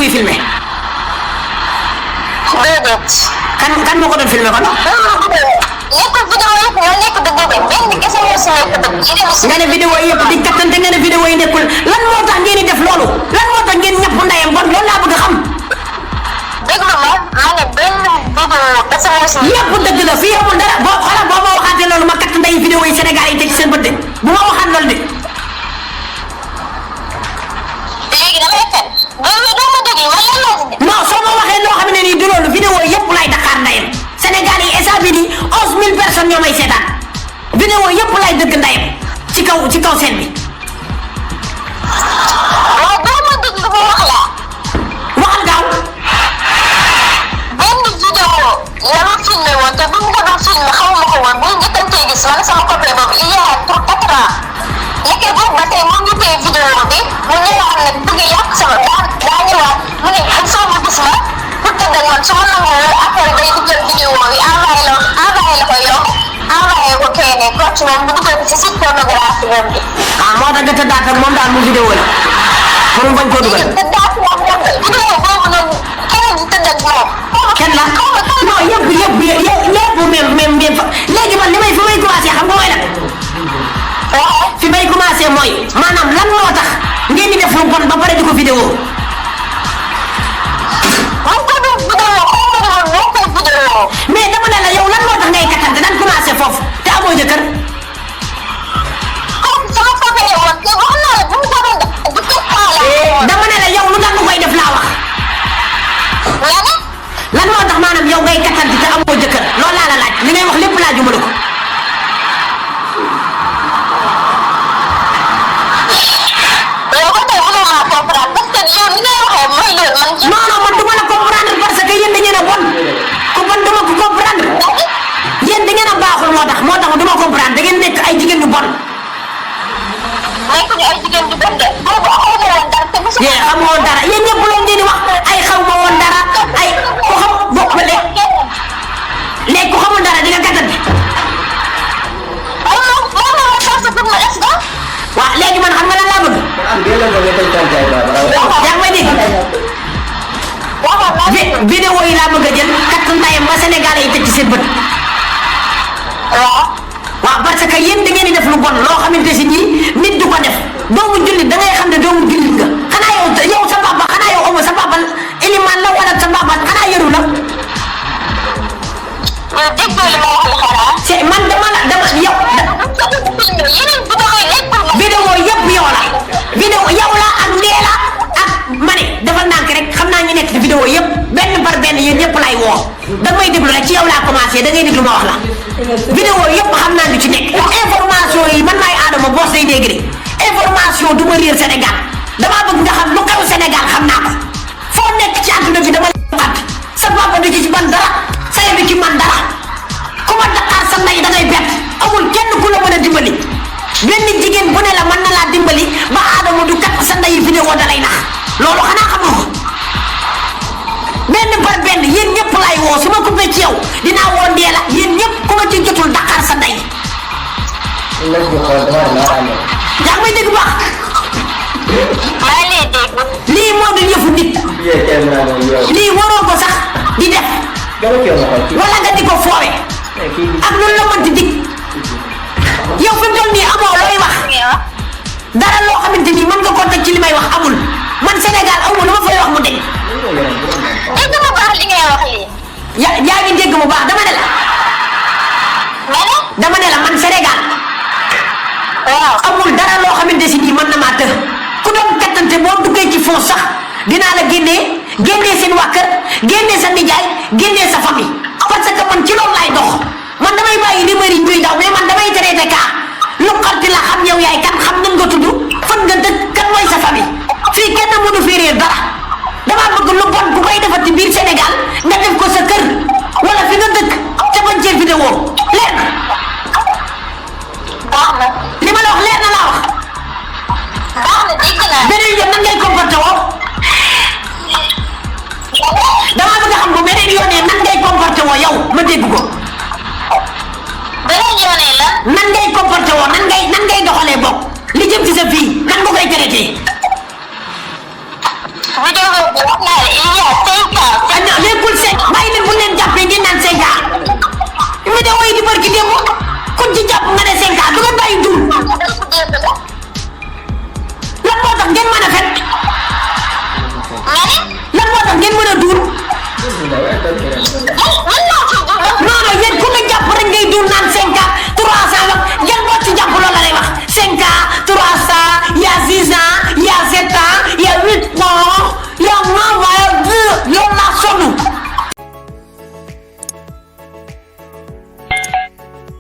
kuy filmé. déedéet. kan moo ko doon filmé kon. nekkul vidéo yëpp ñoo nekk dëgg benn kese moo si nekk dëgg. nga ne vidéo yëpp di kattante nga ne vidéo yi nekkul lan moo tax ngeen di def loolu lan moo tax ngeen ñëpp ndeyam bon loolu laa bëgg a xam. déglu ma ne benn vidéo kese moo si. yëpp dëgg la fii amul dara boo xoolal boo ma waxaatee loolu ma katt ndey vidéo yi Sénégal yi teg ci seen bët de bu ma waxaat loolu de. léegi damay fen doo ma déglu man lan laa si def. non soo ma waxee loo xam ne nii du loolu vidéo yëpp lay Dakar ndeyam Sénégal yi instant bii nii 11000 personnes ñoo may seetaan vidéo yëpp lay dëgg ndeyam ci kaw seen bi. waaw doo ma déglu ma wax la. waxal gaaw. benn vidéo la ma filmé woon te bu mu ko doon filmé xaw ma ko woon bu ñu njëkkantee gis man sama copain boobu il y a 4 ans léegi boobu ba tey mu ngi téye vidéo bi mu ñëwaat nag bëgg yàq sama daa ñëwaat mu ne il faut mu gis ma pour tëdd ak man su ma nangoo après day dugal vidéo bi envoyé la ko yow envoyé ko kenn kooku moom bu dugal ci site pornographie moom bi. ah moo tax nga tëddaat ak moom daal mu vidéo la pour mu bañ koo dugal. tëddaat moom vidéo boobu noonu keneen di tëdd ak moom. kenn la non yëpp même léegi man li may fi may commencé xam nga mooy lan. fi may commencé mooy maanaam lan moo tax ngeen di def lu bon ba pare di ko vidéo. mais dama ne la yow lan moo tax ngay kattante daan commencé foofu te amoo jëkkër. dama ne la yow lu tax nga koy def laa wax. lan moo tax maanaam yow ngay kattante te amoo jëkkër loolu laa la laaj li ngay wax lépp laajuma la ko. non non man du ma la comprendre parce que yéen da ngeen a bon ku bon duma ko comprendre yéen da ngeen a baaxul moo tax du ma comprendre da ngeen nekk ay jigéen ñu bon. yéen xam nga woon dara yéen ñëpp loolu ngeen di wax ay xaw ma woon dara ay ku xam bokk ba léegi ku xamul dara di nga gàttante. waaw léegi man xam nga lan laa bëgg. yaa ngi may dégg. vidéo yi laa bëgg a jël kat ndayam ba Sénégal yi teg ci seen bët. waaw parce que yéen da ngeen di def lu bon loo xamante si nii nit du ko def doomu jullit da ngay xam ne doomu jullit nga xanaa yow sa papa xanaa yow amoo sa papa iliman la wala sa papa xanaa yaru la. c'est man dama yow. vidéo yëpp yow la vidéo yow la ak ndee la ak ma ne dafa ndànk rek xam naa ñu nekk ci vidéo yëpp benn par benn yéen ñëpp lay woo da may déglu rek ci yow laa commencé da ngay déglu ma wax la. vidéo yëpp xam naa lu ci nekk information yi man maay Adama Boss day dégg de information du ma réer Sénégal damaa bëgg nga xam lu xew Sénégal xam naa ko foo nekk ci àdduna bi dama lay waxaat sa papa du ci man dara sa du ci man dara ku ma Dakar sa ndey da ngay bett amul kenn ku la mën a dimbali benn jigéen bu ne la mën na laa dimbali ba Adama du kat sa ndey vidéo da lay nax loolu xanaa xam nga ko benn par benn yéen ñëpp laay woo su ma coupé ci yow dinaa woo ndee la yéen ñëpp ku ma ci jotul Dakar sa ndey. yaa ngi may dégg baax. lii moo dul yëfu nit. lii waroo ko sax di def. wala nga di ko foowe. ak loolu la mënti dig. yow fi mu toll nii amoo looy wax. dara loo xamante ni mën nga ko teg ci li may wax amul man Sénégal amul lu ma fay wax mu dégg. dégg nga baax li ngay wax lii. yaa ngi dégg mu baax dama ne la. dama ne la man Sénégal. waaw amul dara loo xamante si nii mën na maa të ku doon kattante boo duggee ci fond sax dinaa la génnee seen waa kër génnee sa nijaay génnee sa famille parce que man ci loolu laay dox man damay bàyyi numéro yi ñuy daw mais man damay traité cas lu xarti la xam yow yaay kan xam nan nga tudd fan nga dëkk kan mooy sa famille fii kenn mënu fi réer dara damaa bëgg lu bon bu koy defati biir Sénégal nga def ko sa kër wala fi nga dëkk ca bañ cee vidéo leer na. baax na li ma la wax leer na laa wax. baax na dégg naa. beneen yoon nan ngay comporté woo damaa bëgg a xam bu beneen yoonee nan ngay comporté woo yow ma dégg ko. beneen yoonee la. nan ngay comporté woo nan ngay doxalee bokk li jëm ci sa vie nan nga koy traité. vidéo boobu wax naa la il y a 5 ans. ah non nekkul 5 bàyyi leen bu leen jàppee ngeen naan 5 ans vidéo yi di barki démb kon ci jàpp nga ne 5 ans du ngeen bàyyi dul lan moo tax ngeen mën a fen lan moo tax ngeen mën a duul